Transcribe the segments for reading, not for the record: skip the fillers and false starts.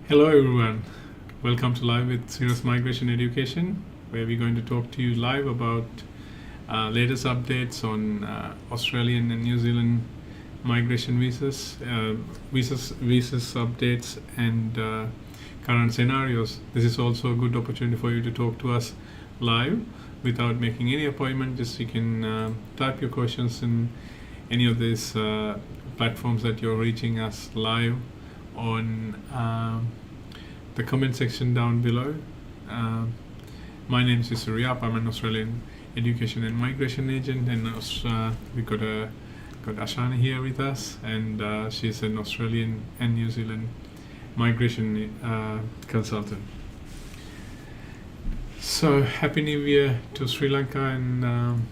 Hello everyone, welcome to Live with Sirus Migration Education, where we're going to talk to you live about latest updates on Australian and New Zealand migration visas updates and current scenarios. This is also a good opportunity for you to talk to us live without making any appointment. Just you can type your questions in any of these platforms that you're reaching us live on the comment section down below. My name is Isuru Yapa. I'm an Australian education and migration agent, and we got Ashani here with us, and she's an Australian and New Zealand migration consultant. So happy New Year to Sri Lanka and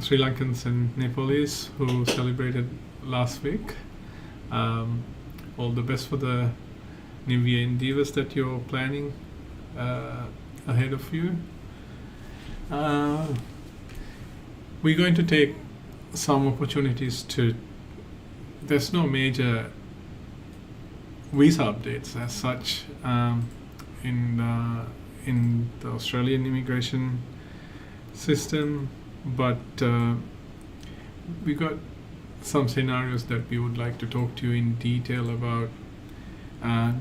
Sri Lankans and Nepalese who celebrated last week. All the best for the New Year endeavors that you're planning ahead of you. We're going to take some opportunities to. There's no major visa updates as such in the Australian immigration system, but we got some scenarios that we would like to talk to you in detail about.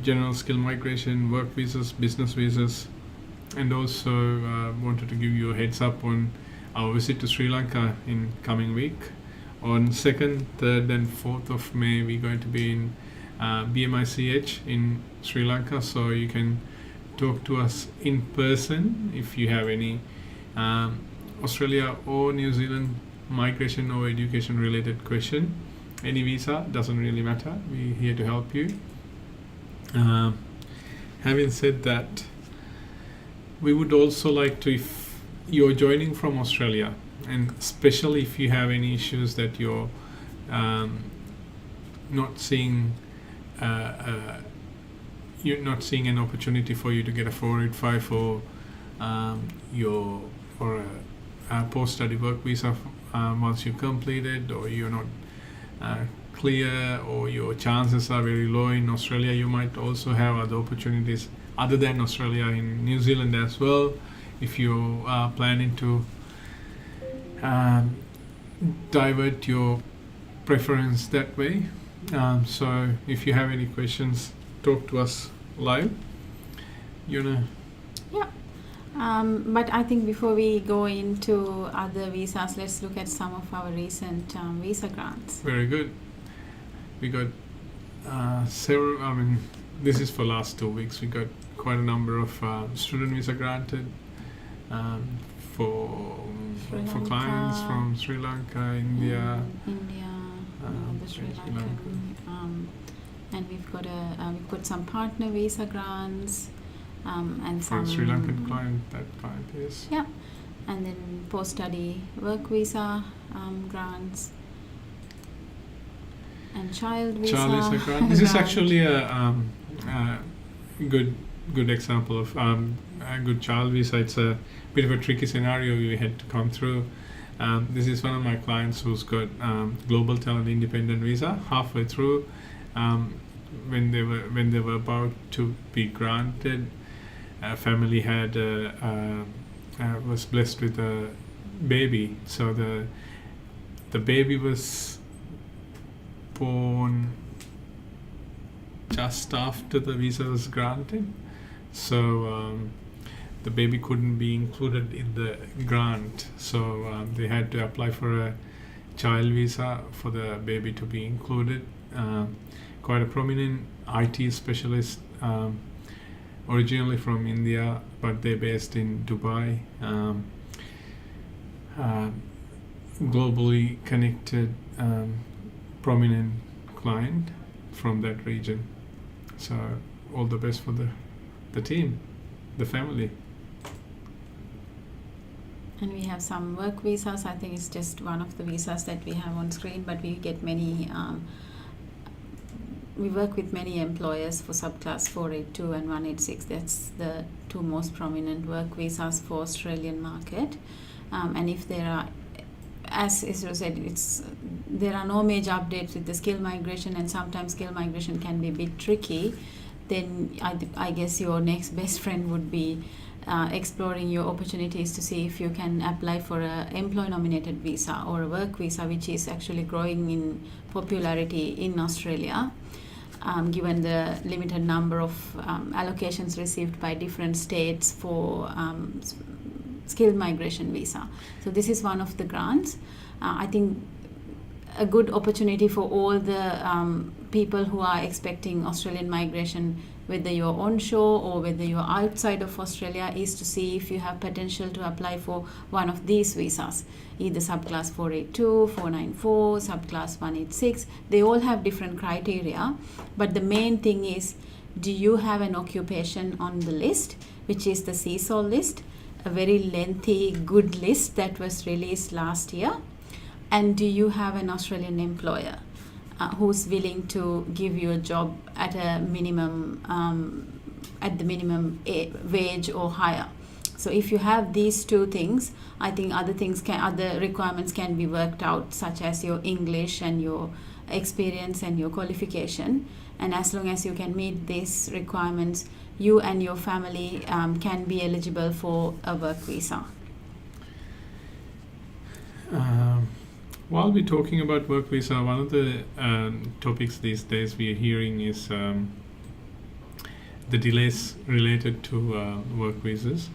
General skill migration, work visas, business visas, and also wanted to give you a heads up on our visit to Sri Lanka in coming week. On 2nd, 3rd and 4th of May, we're going to be in BMICH in Sri Lanka, so you can talk to us in person if you have any Australia or New Zealand migration or education related question. Any visa, doesn't really matter, we're here to help you. Having said that, we would also like to, if you're joining from Australia, and especially if you have any issues that you're not seeing an opportunity for you to get a 485 or a post-study work visa once you completed, or you're not clear, or your chances are very low in Australia, you might also have other opportunities other than Australia in New Zealand as well, if you are planning to divert your preference that way. So if you have any questions, talk to us live. Yeah. But I think before we go into other visas, let's look at some of our recent visa grants. Very good. We got several, this is for last 2 weeks, we got quite a number of student visa granted for clients from Sri Lanka, India, the Sri Lankan, and we've got some partner visa grants. And some Sri Lankan client, yes. Yeah, and then post-study work visa grants and child visa grant. This is actually a good example of a good child visa. It's a bit of a tricky scenario we had to come through. This is one of my clients who's got global talent independent visa. Halfway through, when they were about to be granted, family had was blessed with a baby. So the baby was born just after the visa was granted. So the baby couldn't be included in the grant. So they had to apply for a child visa for the baby to be included. Quite a prominent IT specialist. Originally from India, but they're based in Dubai. Globally connected, prominent client from that region. So all the best for the team, the family. And we have some work visas. I think it's just one of the visas that we have on screen, but we get many. We work with many employers for subclass 482 and 186. That's the two most prominent work visas for Australian market. And if there are, as Isuru said, there are no major updates with the skill migration, and sometimes skill migration can be a bit tricky. then I guess your next best friend would be exploring your opportunities to see if you can apply for a employee-nominated visa or a work visa, which is actually growing in popularity in Australia, given the limited number of allocations received by different states for skilled migration visa. So this is one of the grants. I think a good opportunity for all the people who are expecting Australian migration, whether you're onshore or whether you're outside of Australia, is to see if you have potential to apply for one of these visas, either subclass 482, 494, subclass 186. They all have different criteria, but the main thing is, do you have an occupation on the list, which is the CSOL list, a very lengthy, good list that was released last year, and do you have an Australian employer who's willing to give you a job at a minimum, at the minimum wage or higher. So if you have these two things, I think other requirements can be worked out, such as your English and your experience and your qualification. And as long as you can meet these requirements, you and your family can be eligible for a work visa. While we're talking about work visa, one of the topics these days we are hearing is the delays related to work visas.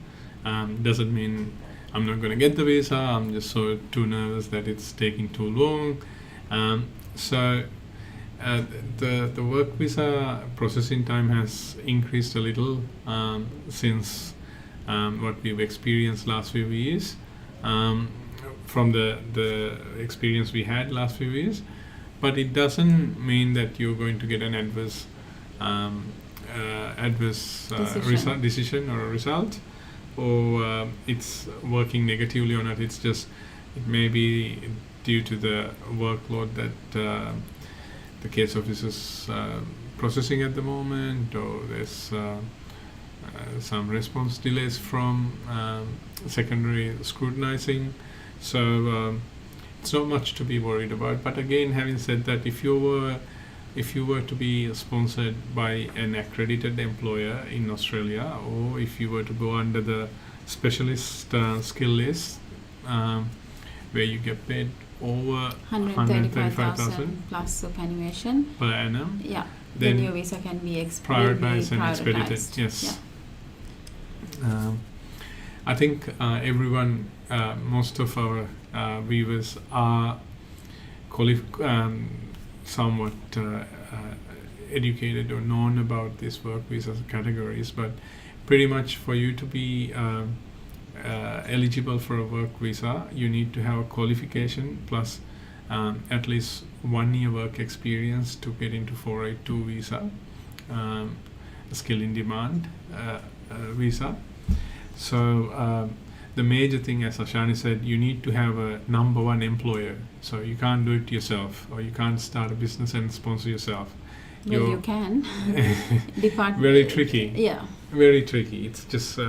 Doesn't mean I'm not going to get the visa, I'm just too nervous that it's taking too long. The work visa processing time has increased a little since what we've experienced last few years. From the experience we had last few years, but it doesn't mean that you're going to get an adverse decision or a result, or it's working negatively or not. It's just, it may be due to the workload that the case office is processing at the moment, or there's some response delays from secondary scrutinizing. So it's not much to be worried about. But again, having said that, if you were to be sponsored by an accredited employer in Australia, or if you were to go under the specialist skill list, where you get paid over 135,000 plus superannuation per annum, then your visa can be prioritized and expedited. Yes. I think everyone, most of our viewers are somewhat educated or known about these work visa categories, but pretty much for you to be eligible for a work visa, you need to have a qualification plus at least 1 year work experience to get into 482 visa, skill in demand visa. So the major thing, as Ashani said, you need to have a number one employer. So you can't do it yourself, or you can't start a business and sponsor yourself. Well, you can. Very tricky. Yeah. Very tricky. It's just,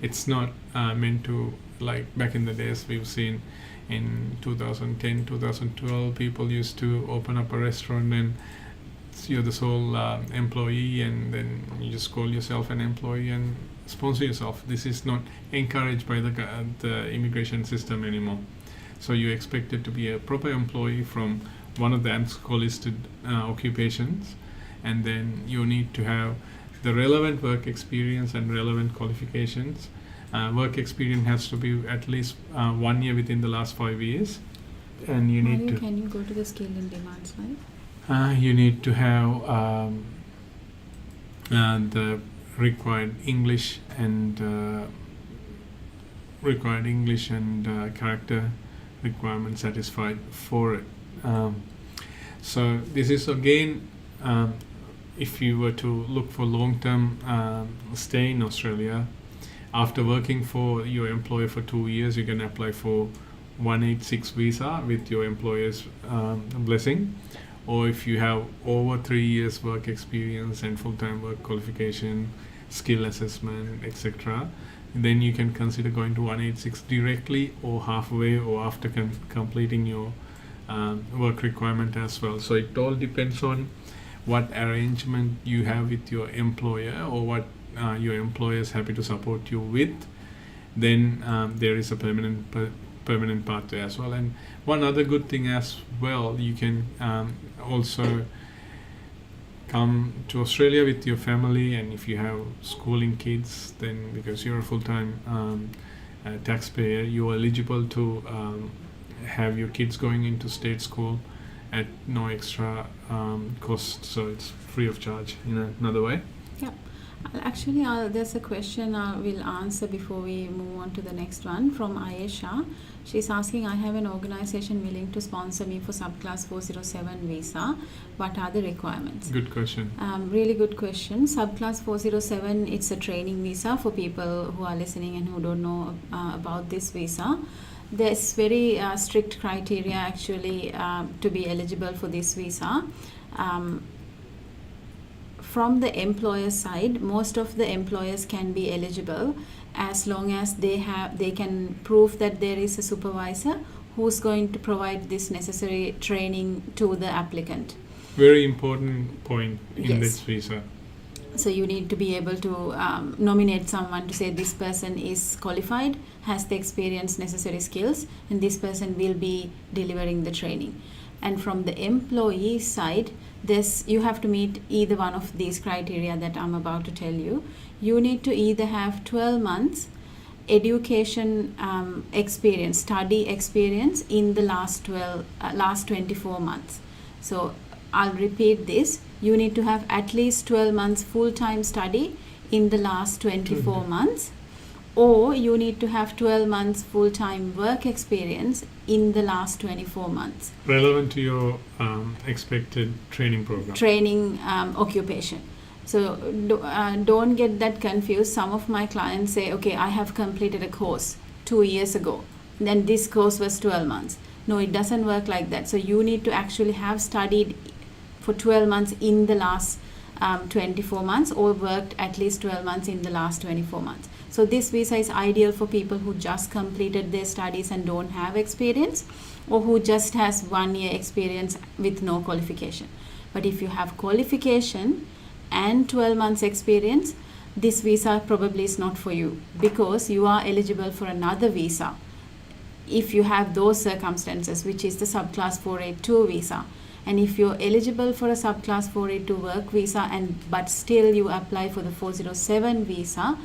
it's not meant to, like back in the days we've seen in 2010, 2012, people used to open up a restaurant and you're the sole employee, and then you just call yourself an employee and sponsor yourself. This is not encouraged by the immigration system anymore. So you're expected to be a proper employee from one of the AMSCO listed occupations, and then you need to have the relevant work experience and relevant qualifications. Work experience has to be at least 1 year within the last 5 years, and you need to. Can you go to the skill in demand slide? You need to have the required English and character requirement satisfied for it. So this is again, if you were to look for long-term stay in Australia, after working for your employer for 2 years, you can apply for 186 visa with your employer's blessing. Or if you have over 3 years work experience and full-time work qualification, skill assessment, etc., then you can consider going to 186 directly or halfway or after completing your work requirement as well. So it all depends on what arrangement you have with your employer, or what your employer is happy to support you with, then there is a permanent pathway as well. And one other good thing as well, you can also come to Australia with your family, and if you have schooling kids, then because you're a full-time taxpayer, you're eligible to have your kids going into state school at no extra cost, so it's free of charge in another way. Yeah. Actually, there's a question we'll answer before we move on to the next one from Ayesha. She's asking, I have an organization willing to sponsor me for subclass 407 visa. What are the requirements? Good question. Really good question. Subclass 407, it's a training visa for people who are listening and who don't know about this visa. There's very strict criteria actually to be eligible for this visa. From the employer side, most of the employers can be eligible as long as they can prove that there is a supervisor who's going to provide this necessary training to the applicant. Very important point in Yes. this visa. So you need to be able to nominate someone to say this person is qualified, has the experience, necessary skills, and this person will be delivering the training. And from the employee side, you have to meet either one of these criteria that I'm about to tell you. You need to either have 12 months education experience, study experience in the last 24 months. So I'll repeat this. You need to have at least 12 months full-time study in the last 24 months, or you need to have 12 months full-time work experience in the last 24 months. Relevant to your expected training program. Training occupation. So don't get that confused. Some of my clients say, okay, I have completed a course 2 years ago, then this course was 12 months. No, it doesn't work like that. So you need to actually have studied for 12 months in the last 24 months, or worked at least 12 months in the last 24 months. So this visa is ideal for people who just completed their studies and don't have experience, or who just has 1 year experience with no qualification. But if you have qualification and 12 months experience, this visa probably is not for you, because you are eligible for another visa if you have those circumstances, which is the subclass 482 visa. And if you're eligible for a subclass 482 work visa but still you apply for the 407 visa,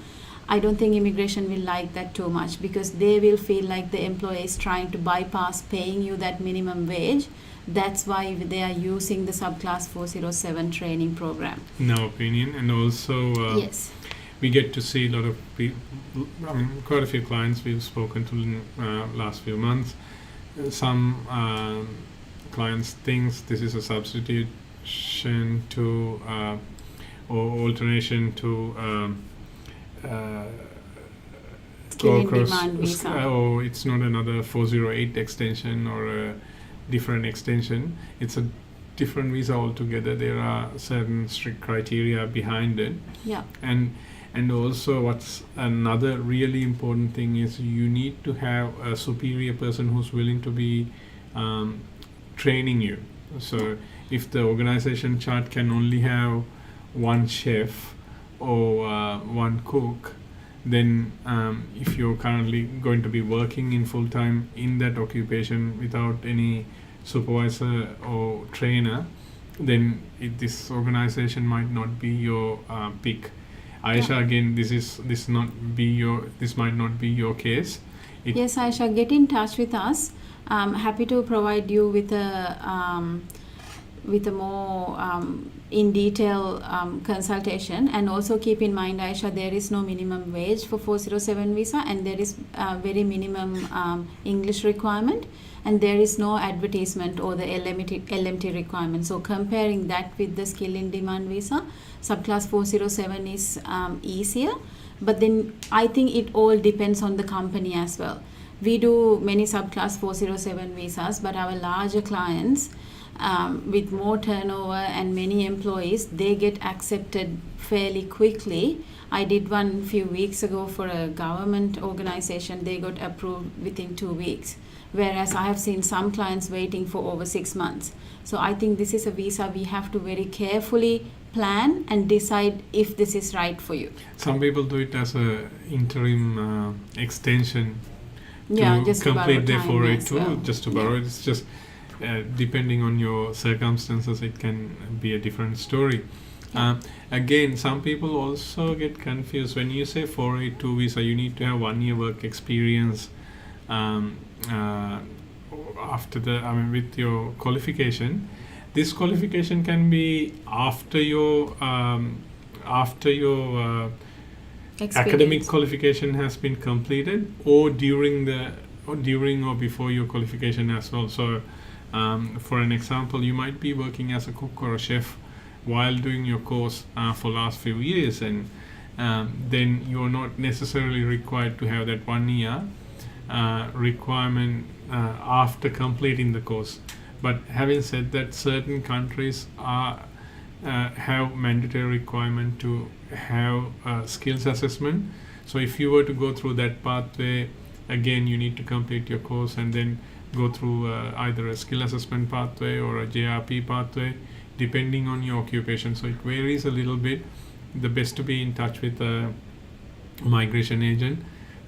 I don't think immigration will like that too much, because they will feel like the employer is trying to bypass paying you that minimum wage. That's why they are using the subclass 407 training program. In our opinion, and also Yes. we get to see a lot of people, quite a few clients we've spoken to last few months. Some clients think this is a substitution to or alternation to Skill in demand visa. or it's not another 408 extension or a different extension. It's a different visa altogether. There are certain strict criteria behind it. Yeah. And also what's another really important thing is you need to have a superior person who's willing to be training you. So if the organization chart can only have one chef or one cook, then if you're currently going to be working in full-time in that occupation without any supervisor or trainer, then this organization might not be your pick. Aisha, again, this might not be your case. Yes, Aisha, get in touch with us. I'm happy to provide you with a more in detail consultation. And also keep in mind, Aisha, there is no minimum wage for 407 visa, and there is a very minimum English requirement, and there is no advertisement or the LMT requirement. So comparing that with the skill in demand visa, subclass 407 is easier. But then I think it all depends on the company as well. We do many subclass 407 visas, but our larger clients with more turnover and many employees, they get accepted fairly quickly I did one few weeks ago for a government organization. They got approved within 2 weeks, whereas I have seen some clients waiting for over 6 months. So I think this is a visa we have to very carefully plan and decide if this is right for you. Some people do it as a interim extension Yeah, to just to complete borrow their time 482, as well. just to borrow it. It's just depending on your circumstances, it can be a different story. Again, some people also get confused when you say 482 visa. You need to have 1 year work experience after with your qualification. This qualification can be after your academic qualification has been completed, or during or before your qualification as well. So, for an example, you might be working as a cook or a chef while doing your course for last few years, and then you're not necessarily required to have that 1 year requirement after completing the course. But having said that, certain countries have mandatory requirement to have skills assessment. So if you were to go through that pathway, again you need to complete your course and then go through either a skill assessment pathway or a JRP pathway, depending on your occupation. So it varies a little bit. The best to be in touch with a migration agent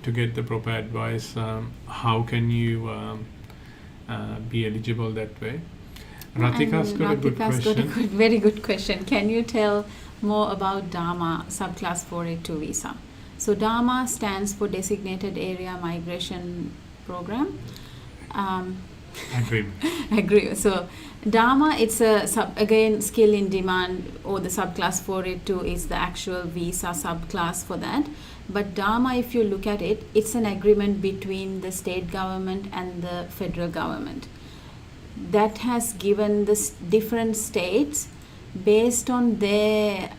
to get the proper advice. How can you be eligible that way? Ratika's got a good question. Very good question. Can you tell more about DAMA subclass 482 visa? So DAMA stands for Designated Area Migration Program. Agree. So DAMA, it's a again skill in demand, or the subclass 482 is the actual visa subclass for that. But DAMA, if you look at it, it's an agreement between the state government and the federal government that has given the different states, based on their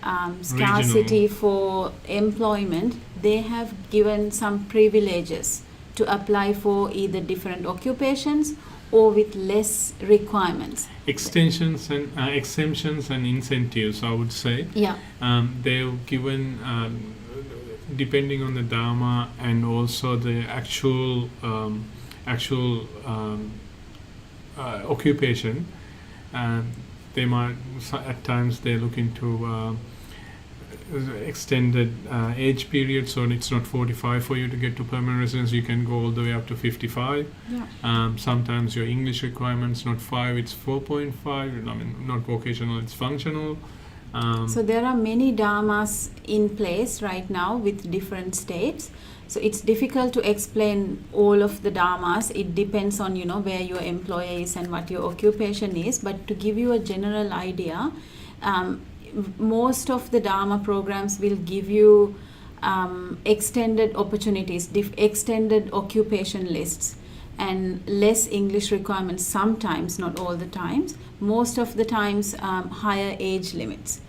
scarcity for employment, they have given some privileges to apply for either different occupations or with less requirements. Extensions and exemptions and incentives, I would say. Yeah. They've given, depending on the DAMA and also the actual occupation, they might at times they look into extended age period, so it's not 45 for you to get to permanent residence. You can go all the way up to 55. Yeah. Sometimes your English requirements not 5, it's 4.5. I mean, not vocational, it's functional. So there are many DAMAs in place right now with different states. So it's difficult to explain all of the DAMAs. It depends on, where your employer is and what your occupation is. But to give you a general idea, most of the DAMA programs will give you extended opportunities, extended occupation lists, and less English requirements sometimes, not all the times. Most of the times, higher age limits.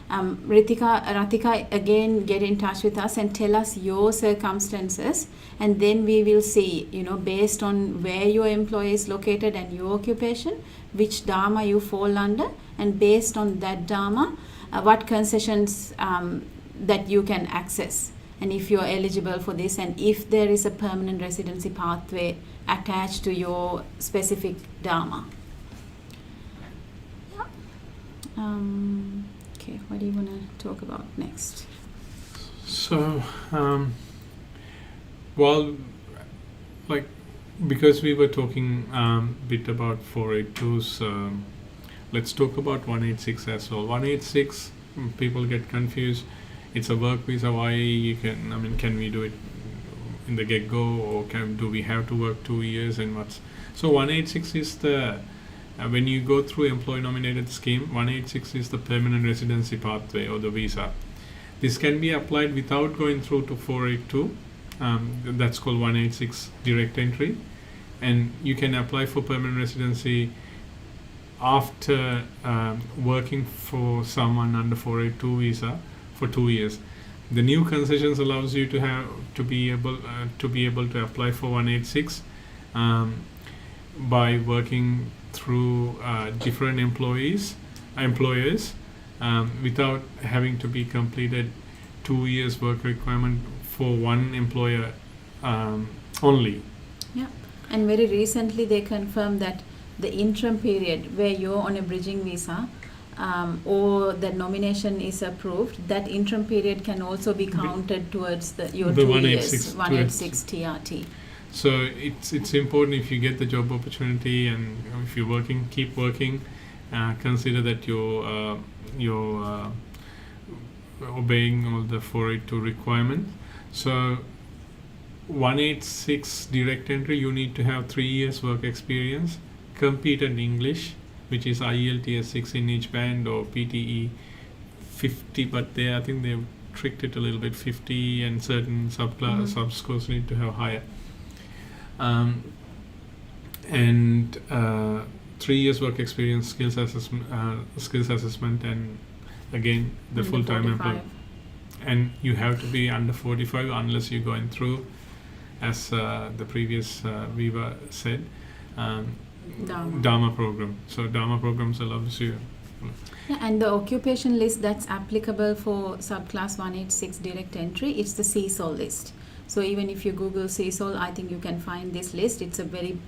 Ratika, again, get in touch with us and tell us your circumstances, and then we will see, based on where your employer is located and your occupation, which DAMA you fall under, and based on that DAMA, what concessions that you can access, and if you're eligible for this, and if there is a permanent residency pathway attached to your specific DAMA. Okay, what do you want to talk about next? So, because we were talking bit about 482s, let's talk about 186 as well. 186, people get confused. It's a work visa. Why can we do it in the get-go, or do we have to work 2 years and what's? So 186 is the when you go through employee-nominated scheme, 186 is the permanent residency pathway or the visa. This can be applied without going through to 482. That's called 186 direct entry. And you can apply for permanent residency after working for someone under 482 visa for 2 years. The new concessions allows you to be able to apply for 186 by working through different employers without having to be completed 2 years work requirement for one employer only. Yeah, and very recently they confirmed that the interim period where you're on a bridging visa or the nomination is approved, that interim period can also be counted towards your The 2 186 years, 186 TRT. So it's important if you get the job opportunity and if you're working, keep working. Consider that you're obeying all the 482 requirements. So 186 direct entry, you need to have 3 years work experience, competent English, which is IELTS 6 in each band, or PTE 50, but I think they've tricked it a little bit, 50, and certain subscores need to have higher. And 3 years work experience, skills assessment, and again the Under full-time 45. employee. And you have to be under 45 unless you're going through, as the previous Viva said, Dharma program. So Dharma programs allows you. Yeah, and the occupation list that's applicable for subclass 186 direct entry, it's the CSOL list. So even if you Google CSOL, I think you can find this list. It's a very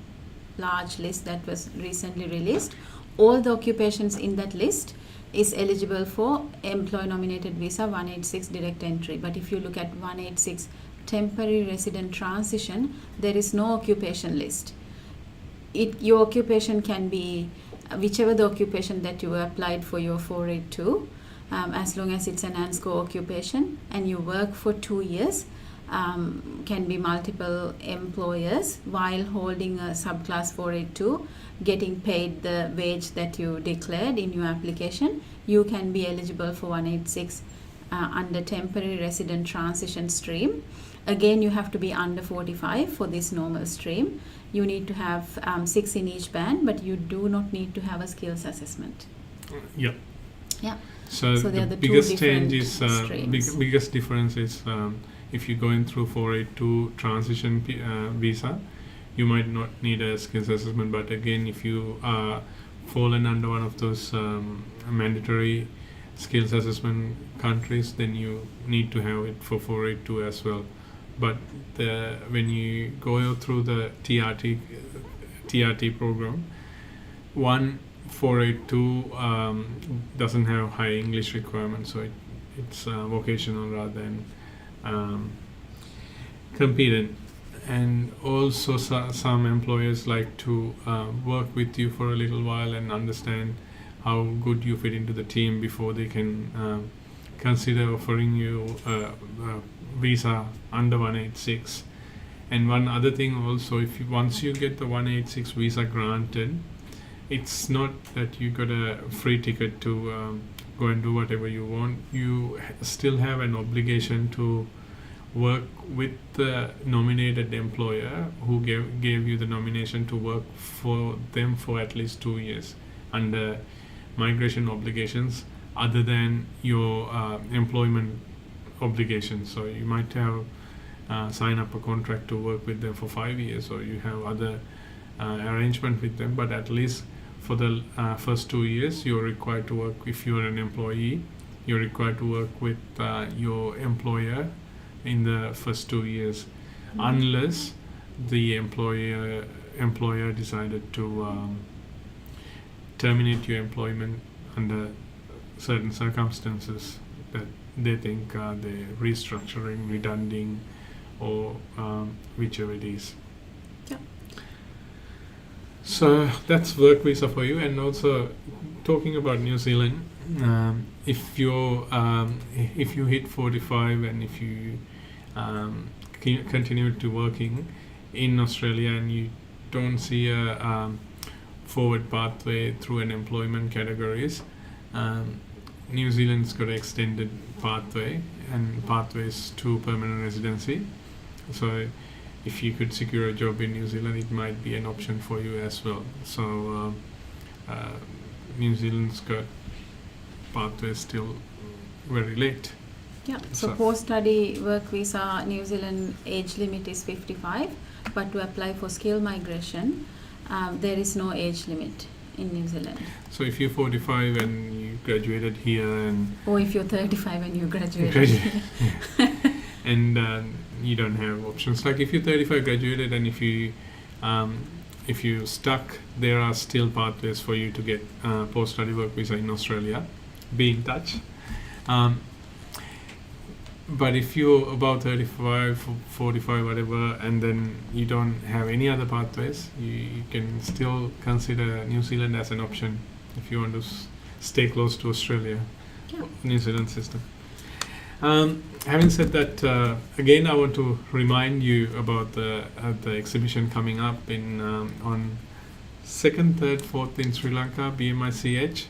large list that was recently released. All the occupations in that list is eligible for employee nominated visa 186 direct entry. But if you look at 186 temporary resident transition, there is no occupation list. Your occupation can be whichever the occupation that you applied for your 482, as long as it's an ANSCO occupation and you work for 2 years. Can be multiple employers while holding a subclass 482, getting paid the wage that you declared in your application. You can be eligible for 186 under temporary resident transition stream. Again, you have to be under 45 for this normal stream. You need to have 6 in each band, but you do not need to have a skills assessment. Yeah. Yeah. So they are the the biggest two change different is streams. biggest difference is if you're going through 482 transition visa, you might not need a skills assessment. But again, if you are fallen under one of those mandatory skills assessment countries, then you need to have it for 482 as well. But when you go through the TRT program, 482 doesn't have high English requirements, so it's vocational rather than competent. And also some employers like to work with you for a little while and understand how good you fit into the team before they can consider offering you a visa under 186. And one other thing also, once you get the 186 visa granted, it's not that you got a free ticket to go and do whatever you want. You still have an obligation to work with the nominated employer who gave you the nomination to work for them for at least 2 years under migration obligations other than your employment obligations. So you might have sign up a contract to work with them for 5 years, or you have other arrangement with them, but at least for the first 2 years you're required to work. If you're an employee, you're required to work with your employer in the first 2 years, unless the employer decided to terminate your employment under certain circumstances that they think they're restructuring, redunding, or whichever it is. Yeah. So that's work visa for you. And also talking about New Zealand, if you hit 45 and if you continue to working in Australia and you don't see a forward pathway through an employment categories, New Zealand's got an extended pathway and pathways to permanent residency. So if you could secure a job in New Zealand, it might be an option for you as well. So New Zealand's got pathways still very late. Yeah, so post-study work visa, New Zealand age limit is 55, but to apply for skill migration, there is no age limit. in New Zealand. So if you're 45 and you graduated here and Or if you're 35 and you graduated. and you don't have options. Like if you're 35 graduated and if you stuck, there are still pathways for you to get post-study work visa in Australia. Be in touch. But if you're about 35, 45, whatever, and then you don't have any other pathways, you can still consider New Zealand as an option if you want to stay close to Australia, Yeah. New Zealand system. Having said that, again, I want to remind you about the exhibition coming up in on 2nd, 3rd, 4th in Sri Lanka, BMICH.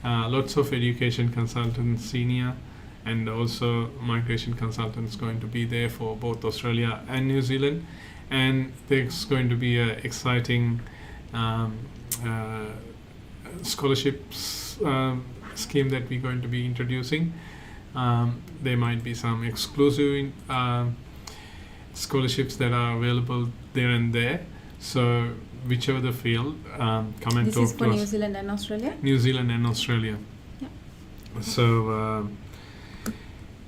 Lots of education consultants, senior, and also migration consultants going to be there for both Australia and New Zealand. And there's going to be an exciting scholarships scheme that we're going to be introducing. There might be some exclusive scholarships that are available there and there. So whichever the field, come and This talk is for to New us. Zealand and Australia? New Zealand and Australia. Yeah. So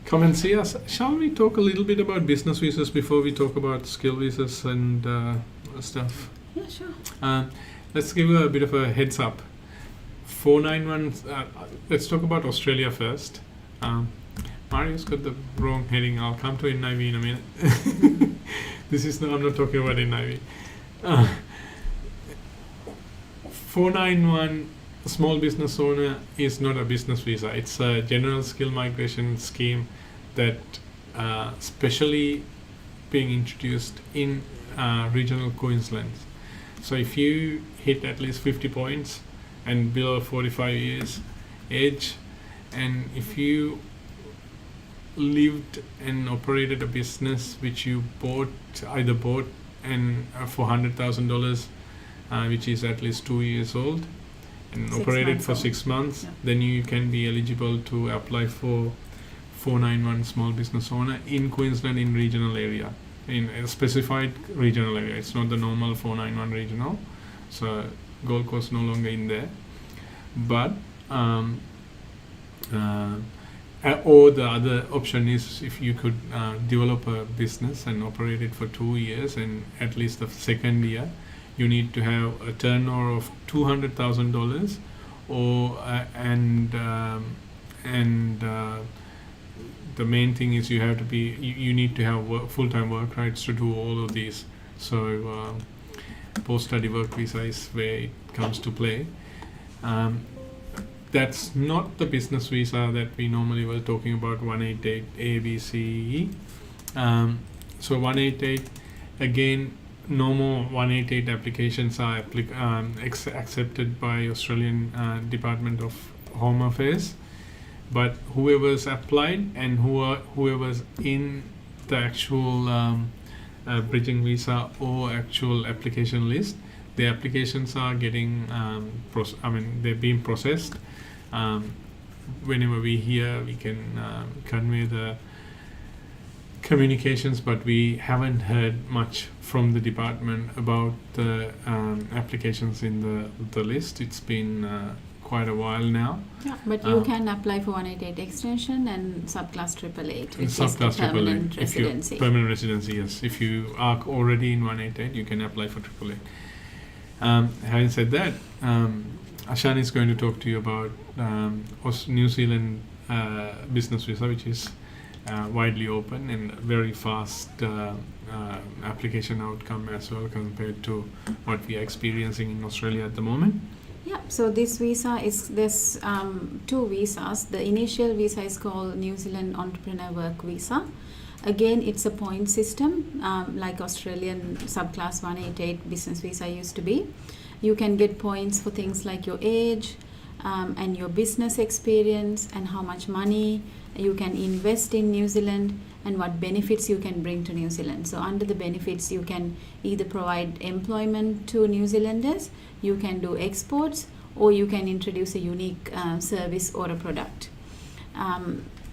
come and see us. Shall we talk a little bit about business visas before we talk about skill visas and stuff? Yeah, sure. Let's give you a bit of a heads up. 491. Let's talk about Australia first. Mario's got the wrong heading. I'll come to NIV in a minute. I'm not talking about NIV. 491 small business owner is not a business visa. It's a general skill migration scheme that specially being introduced in regional Queensland. So if you hit at least 50 points and below 45 years age, and if you lived and operated a business which you either bought and for $100,000, which is at least 2 years old, and 6 operated months for old. 6 months, Yeah. then you can be eligible to apply for 491 small business owner in Queensland in regional area, in a specified regional area. It's not the normal 491 regional. So Gold Coast no longer in there. But or the other option is if you could develop a business and operate it for 2 years, and at least the second year you need to have a turnover of $200,000, or the main thing is you need to have full-time work rights to do all of these. So post-study work visa is where it comes to play. That's not the business visa that we normally were talking about, 188 A, B, C, E. So 188, again, no more 188 applications are accepted by Australian Department of Home Affairs. But whoever's applied and whoever's in the actual bridging visa or actual application list, the applications are getting they're being processed. Whenever we hear, we can convey the communications, but we haven't heard much from the department about the applications in the list. It's been quite a while now. Yeah, but you can apply for 188 extension and subclass 888, which is the Subclass permanent 888. residency. Permanent residency, yes. If you are already in 188, you can apply for 888. Having said that, Ashani is going to talk to you about New Zealand business visa, which is widely open and very fast application outcome as well compared to what we are experiencing in Australia at the moment. Yeah, so there's two visas. The initial visa is called New Zealand Entrepreneur Work Visa. Again, it's a point system, like Australian subclass 188 business visa used to be. You can get points for things like your age and your business experience and how much money you can invest in New Zealand and what benefits you can bring to New Zealand. So under the benefits, you can either provide employment to New Zealanders, you can do exports, or you can introduce a unique service or a product.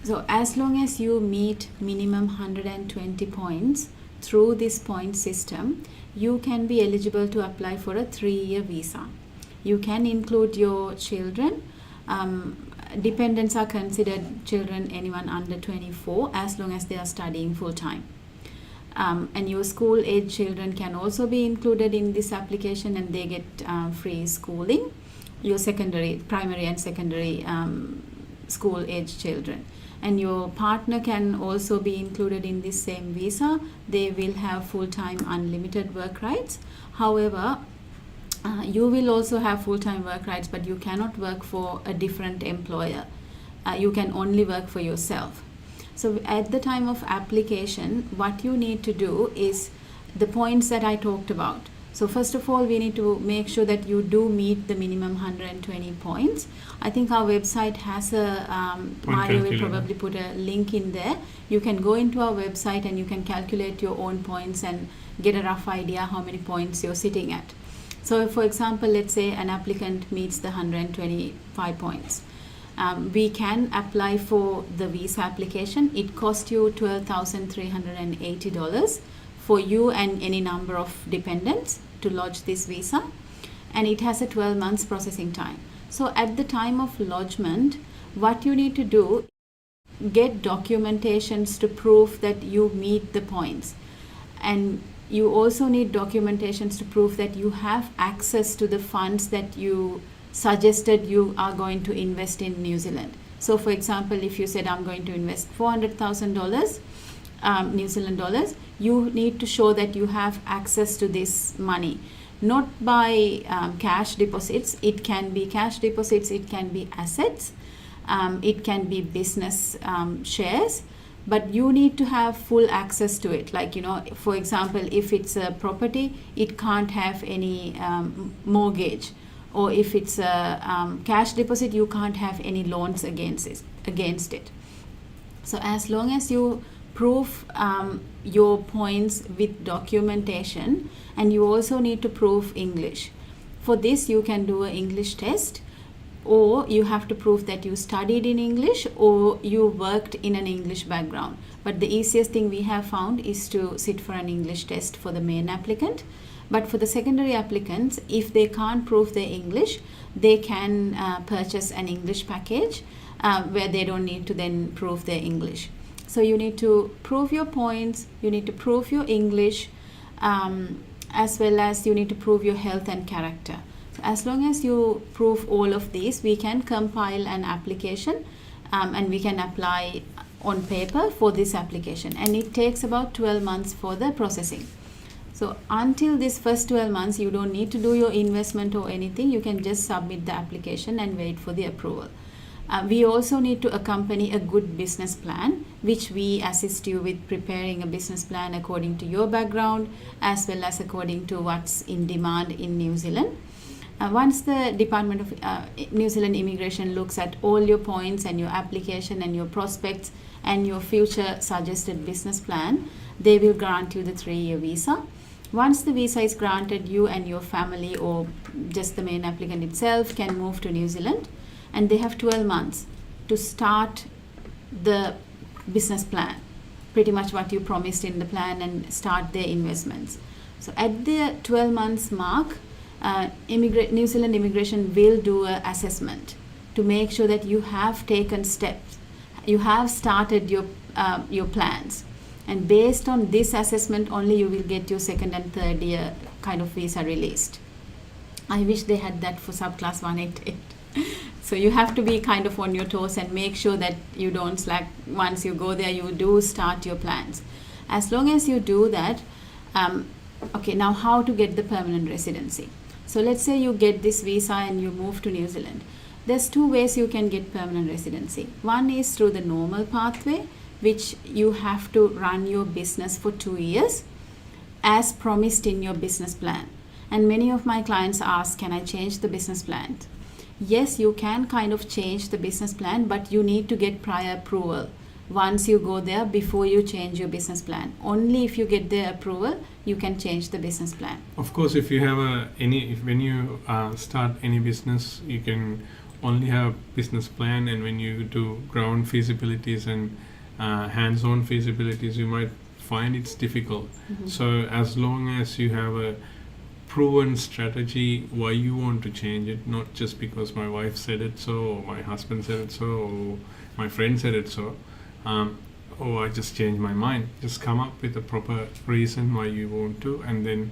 So as long as you meet minimum 120 points through this point system, you can be eligible to apply for a 3-year visa. You can include your children. Dependents are considered children, anyone under 24, as long as they are studying full time. And your school age children can also be included in this application, and they get free schooling. Your primary and secondary school age children. And your partner can also be included in this same visa. They will have full-time unlimited work rights. However, you will also have full-time work rights, but you cannot work for a different employer. You can only work for yourself. So at the time of application, what you need to do is the points that I talked about. So first of all, we need to make sure that you do meet the minimum 120 points. I think our website has a, Mario will probably put a link in there. You can go into our website and you can calculate your own points and get a rough idea how many points you're sitting at. So for example, let's say an applicant meets the 125 points. We can apply for the visa application. It costs you $12,380 for you and any number of dependents to lodge this visa, and it has a 12 months processing time. So at the time of lodgement, what you need to do, get documentations to prove that you meet the points, and you also need documentations to prove that you have access to the funds that you suggested you are going to invest in New Zealand. So for example, if you said I'm going to invest $400,000 New Zealand dollars, you need to show that you have access to this money, not by cash deposits. It can be cash deposits, it can be assets, it can be business shares, but you need to have full access to it. Like, you know, for example, if it's a property, it can't have any mortgage, or if it's a cash deposit, you can't have any loans against it. So as long as you prove your points with documentation, and you also need to prove English. For this, you can do an English test, or you have to prove that you studied in English or you worked in an English background. But the easiest thing we have found is to sit for an English test for the main applicant. But for the secondary applicants, if they can't prove their English, they can purchase an English package where they don't need to then prove their English. So you need to prove your points, you need to prove your English, as well as you need to prove your health and character. So as long as you prove all of these, we can compile an application and we can apply on paper for this application. And it takes about 12 months for the processing. So until this first 12 months, you don't need to do your investment or anything. You can just submit the application and wait for the approval. We also need to accompany a good business plan, which we assist you with preparing a business plan according to your background, as well as according to what's in demand in New Zealand. Once the Department of New Zealand Immigration looks at all your points and your application and your prospects and your future suggested business plan, they will grant you the 3-year visa. Once the visa is granted, you and your family, or just the main applicant itself, can move to New Zealand. And they have 12 months to start the business plan, pretty much what you promised in the plan, and start their investments. So at the 12 months mark, New Zealand Immigration will do an assessment to make sure that you have taken steps, you have started your plans. And based on this assessment, only you will get your 2nd and 3rd year kind of visa released. I wish they had that for subclass 188. So you have to be kind of on your toes and make sure that you don't slack. Once you go there, you do start your plans. As long as you do that, okay, now how to get the permanent residency? So let's say you get this visa and you move to New Zealand. There's 2 ways you can get permanent residency. One is through the normal pathway, which you have to run your business for 2 years as promised in your business plan. And many of my clients ask, can I change the business plan? Yes, you can kind of change the business plan, but you need to get prior approval once you go there before you change your business plan. Only if you get their approval, you can change the business plan. Of course, if you have when you start any business, you can only have business plan, and when you do ground feasibilities and hands-on feasibilities, you might find it's difficult. So as long as you have a proven strategy why you want to change it, not just because my wife said it so, or my husband said it so, or my friend said it so, or I just changed my mind. Just come up with a proper reason why you want to, and then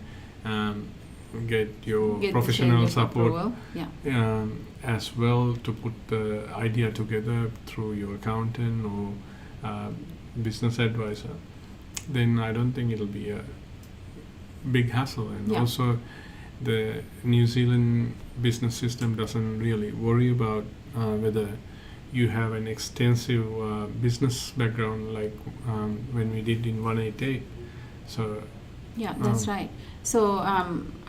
get your Get the professional change of support approval. Yeah. as well to put the idea together through your accountant or business advisor. Then I don't think it'll be a big hassle. And Yeah. also, the New Zealand business system doesn't really worry about whether you have an extensive business background like when we did in 188. So Yeah, that's right. So,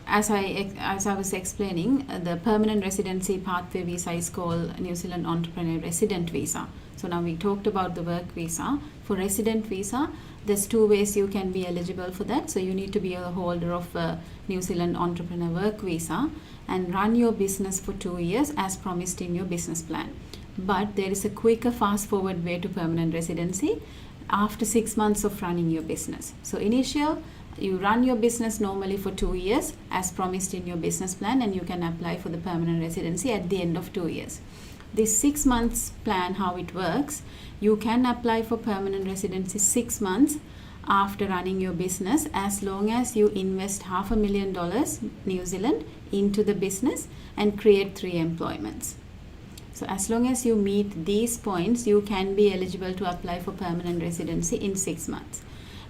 as I was explaining, the permanent residency pathway visa is called New Zealand Entrepreneur Resident Visa. So now we talked about the work visa. For resident visa, there's 2 ways you can be eligible for that. So you need to be a holder of a New Zealand Entrepreneur Work Visa and run your business for 2 years as promised in your business plan. But there is a quicker, fast-forward way to permanent residency after 6 months of running your business. So you run your business normally for 2 years as promised in your business plan, and you can apply for the permanent residency at the end of 2 years. This 6 months plan, how it works, you can apply for permanent residency 6 months after running your business, as long as you invest $500,000 New Zealand into the business and create 3 employments. So as long as you meet these points, you can be eligible to apply for permanent residency in 6 months.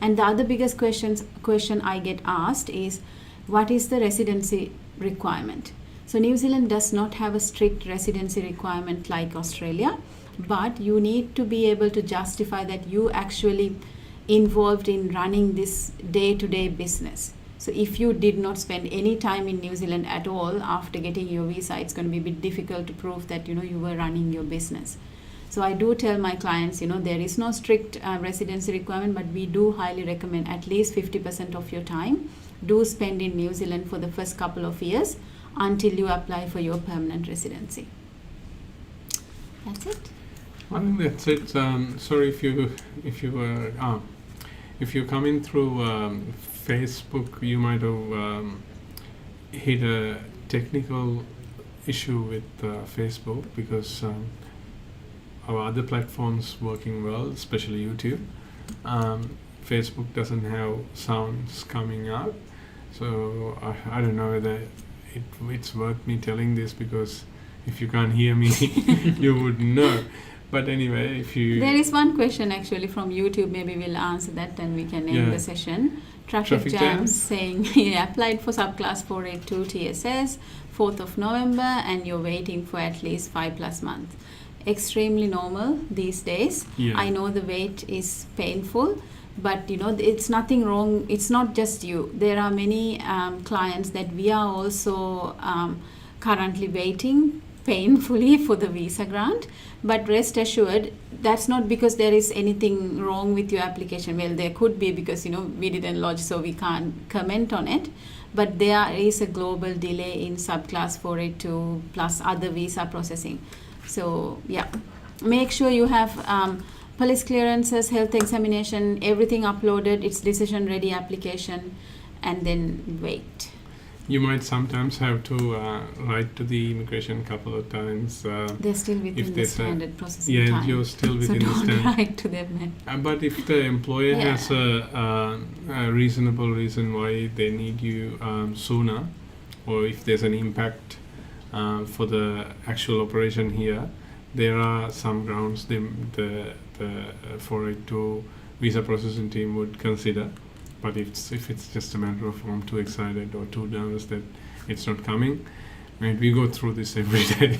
And the other biggest question I get asked is, what is the residency requirement? So New Zealand does not have a strict residency requirement like Australia, but you need to be able to justify that you actually involved in running this day-to-day business. So if you did not spend any time in New Zealand at all after getting your visa, it's going to be a bit difficult to prove that you were running your business. So I do tell my clients, there is no strict residency requirement, but we do highly recommend at least 50% of your time do spend in New Zealand for the first couple of years until you apply for your permanent residency. That's it. I think that's it. Sorry if you're coming through Facebook, you might have hit a technical issue with Facebook because our other platforms working well, especially YouTube. Facebook doesn't have sounds coming out, so I don't know whether it's worth me telling this, because if you can't hear me, you wouldn't know. But anyway, there is one question actually from YouTube. Maybe we'll answer that, and we can end the session. Traffic jams saying he applied for subclass 482 TSS 4th of November, and you're waiting for at least 5+ months. Extremely normal these days. I know the wait is painful, but it's nothing wrong. It's not just you. There are many clients that we are also currently waiting painfully for the visa grant, but rest assured, that's not because there is anything wrong with your application. Well, there could be, because we didn't lodge, so we can't comment on it, but there is a global delay in subclass 482 plus other visa processing. So make sure you have police clearances, health examination, everything uploaded, it's decision ready application, and then wait. You might sometimes have to write to the immigration a couple of times. They're still within the standard processing time. Yeah, you're still within the standard. So don't write to them. But if the employer has a reasonable reason why they need you sooner, or if there's an impact for the actual operation here, there are some grounds the 482 visa processing team would consider. But if it's just a matter of I'm too excited or too nervous that it's not coming, and we go through this every day.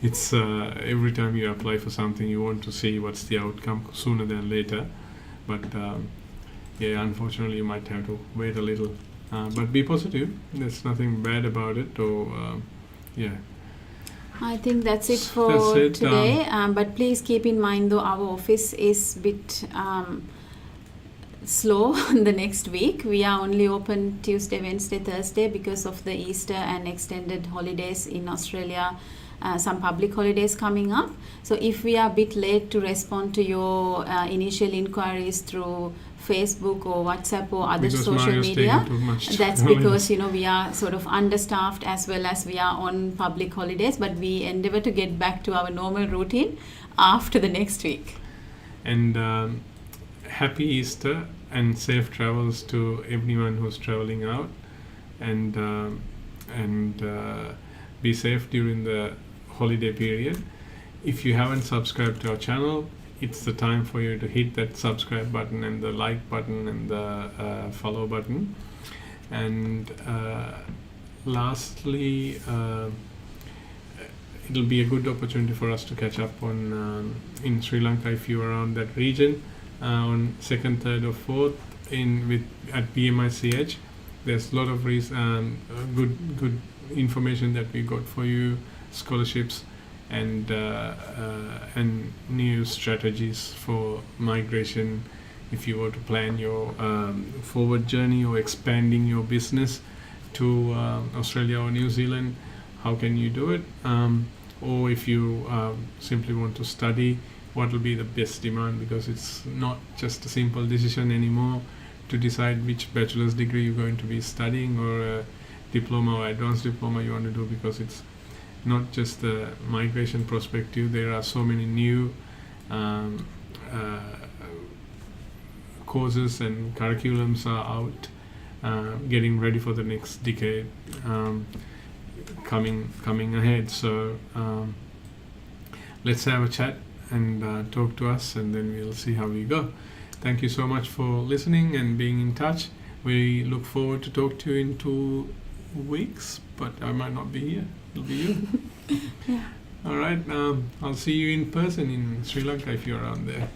It's every time you apply for something, you want to see what's the outcome sooner than later. But unfortunately, you might have to wait a little. But be positive. There's nothing bad about it. I think that's it for today. But please keep in mind, though, our office is a bit slow the next week. We are only open Tuesday, Wednesday, Thursday because of the Easter and extended holidays in Australia, some public holidays coming up. So if we are a bit late to respond to your initial inquiries through Facebook or WhatsApp or other Because social Mario's media. taking too much That's time. because we are sort of understaffed as well as we are on public holidays, but we endeavor to get back to our normal routine after the next week. And happy Easter and safe travels to everyone who's traveling out, and be safe during the holiday period. If you haven't subscribed to our channel, it's the time for you to hit that subscribe button and the like button and the follow button. And lastly, it'll be a good opportunity for us to catch up on in Sri Lanka if you're around that region on 2nd, 3rd or 4th at BMICH. There's a lot of good information that we got for you, scholarships and new strategies for migration if you were to plan your forward journey or expanding your business to Australia or New Zealand. How can you do it? Or if you simply want to study, what will be the best demand, because it's not just a simple decision anymore to decide which bachelor's degree you're going to be studying or a diploma or advanced diploma you want to do, because it's not just the migration perspective. There are so many new courses and curriculums are out, getting ready for the next decade coming ahead. So let's have a chat and talk to us, and then we'll see how we go. Thank you so much for listening and being in touch. We look forward to talk to you in 2 weeks, but I might not be here. It'll be you. Yeah. All right. I'll see you in person in Sri Lanka if you're around there.